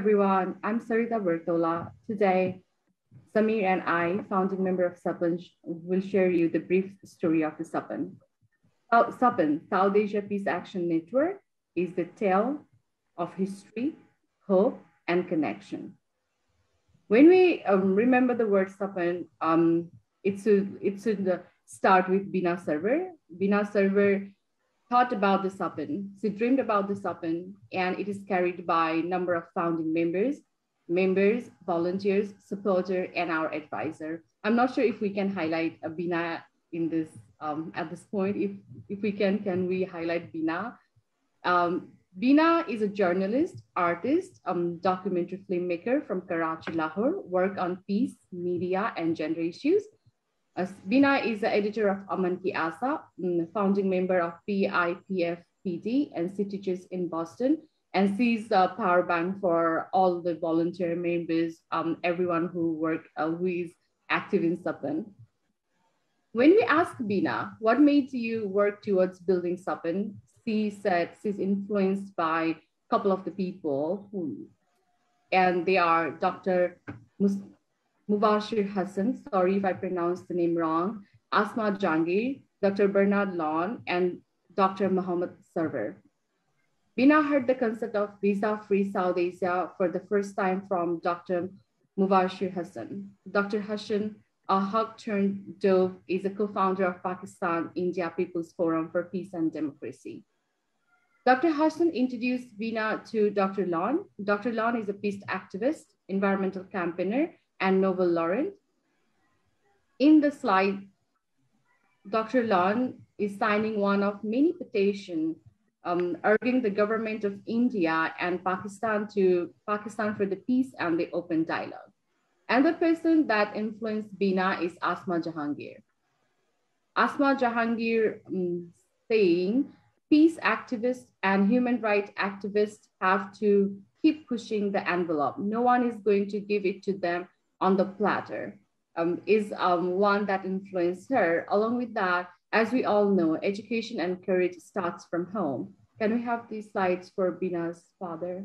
everyone. I'm Sarita Bartaula. Today, Samir and I, founding member of Sapan, will share you the brief story of the Sapan. Sapan, South Asia Peace Action Network, is the tale of history, hope, and connection. When we remember the word Sapan, it should start with Bina Server. Bina Server thought about the Sapan. She dreamed about the Sapan, and it is carried by a number of founding members, volunteers, supporter, and our advisor. I'm not sure if we can highlight Bina in this at this point. If we can we highlight Bina? Bina is a journalist, artist, documentary filmmaker from Karachi, Lahore, work on peace, media, and gender issues. Bina is the editor of Aman Ki Asa, founding member of PIPFPD, and she teaches in Boston. And she's a power bank for all the volunteer members, everyone who is active in Sapan. When we asked Bina, what made you work towards building Sapan? She said she's influenced by a couple of the people and they are Dr. Mubashir Hassan, sorry if I pronounced the name wrong, Asma Jangir, Dr. Bernard Lawn, and Dr. Muhammad Sarwar. Bina heard the concept of visa-free South Asia for the first time from Dr. Mubashir Hassan. Dr. Hassan, a hawk-turned-dove, is a co-founder of Pakistan-India People's Forum for Peace and Democracy. Dr. Hassan introduced Bina to Dr. Lawn. Dr. Lawn is a peace activist, environmental campaigner, and Nobel laureate. In the slide, Dr. Lawn is signing one of many petitions urging the government of India and Pakistan for the peace and the open dialogue. And the person that influenced Bina is Asma Jahangir. Asma Jahangir saying, peace activists and human rights activists have to keep pushing the envelope. No one is going to give it to them on the platter, is one that influenced her. Along with that, as we all know, education and courage starts from home. Can we have these slides for Bina's father?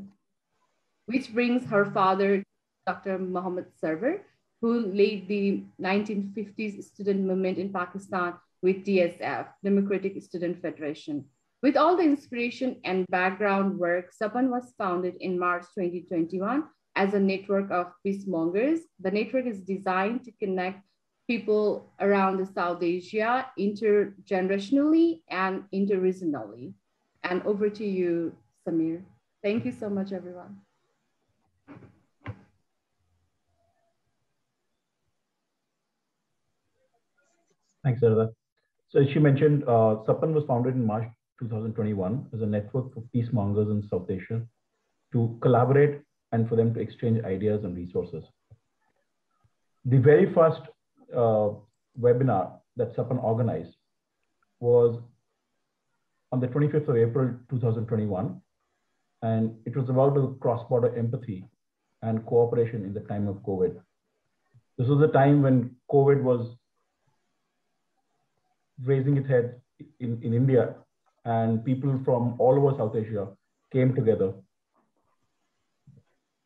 Which brings her father, Dr. Muhammad Sarwar, who led the 1950s student movement in Pakistan with DSF, Democratic Student Federation. With all the inspiration and background work, Sapan was founded in March 2021 as a network of peacemongers. The network is designed to connect people around the South Asia intergenerationally and interregionally. And over to you, Samir. Thank you so much, everyone. Thanks, Sarita. So as she mentioned, Sapan was founded in March 2021 as a network for peacemongers in South Asia to collaborate and for them to exchange ideas and resources. The very first webinar that Sapan organized was on the 25th of April, 2021. And it was about the cross-border empathy and cooperation in the time of COVID. This was a time when COVID was raising its head in India, and people from all over South Asia came together,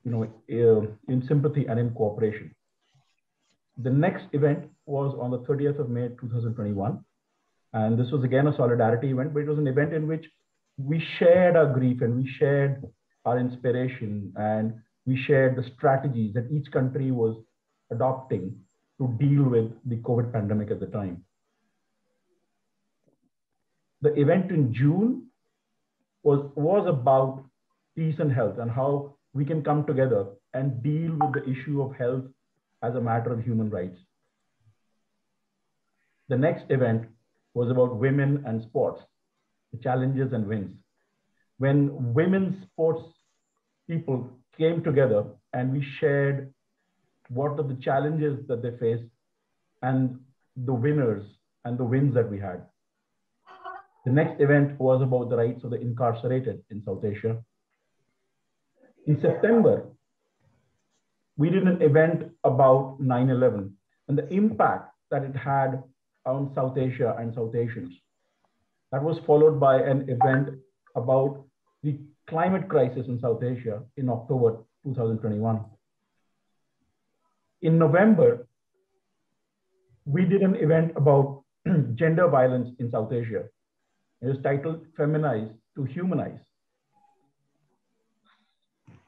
in sympathy and in cooperation. The next event was on the 30th of May, 2021. And this was again a solidarity event, but it was an event in which we shared our grief and we shared our inspiration and we shared the strategies that each country was adopting to deal with the COVID pandemic at the time. The event in June was about peace and health and how we can come together and deal with the issue of health as a matter of human rights. The next event was about women and sports, the challenges and wins. When women's sports people came together and we shared what are the challenges that they face and the winners and the wins that we had. The next event was about the rights of the incarcerated in South Asia. In September, we did an event about 9/11 and the impact that it had on South Asia and South Asians. That was followed by an event about the climate crisis in South Asia in October 2021. In November, we did an event about gender violence in South Asia. It was titled Feminize to Humanize.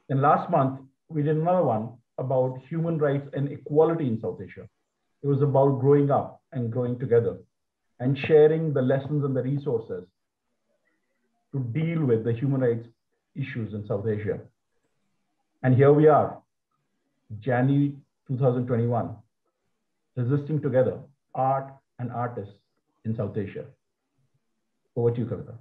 And last month, we did another one about human rights and equality in South Asia. It was about growing up and growing together and sharing the lessons and the resources to deal with the human rights issues in South Asia. And here we are, January 2021, resisting together art and artists in South Asia. Over to you, Kavita.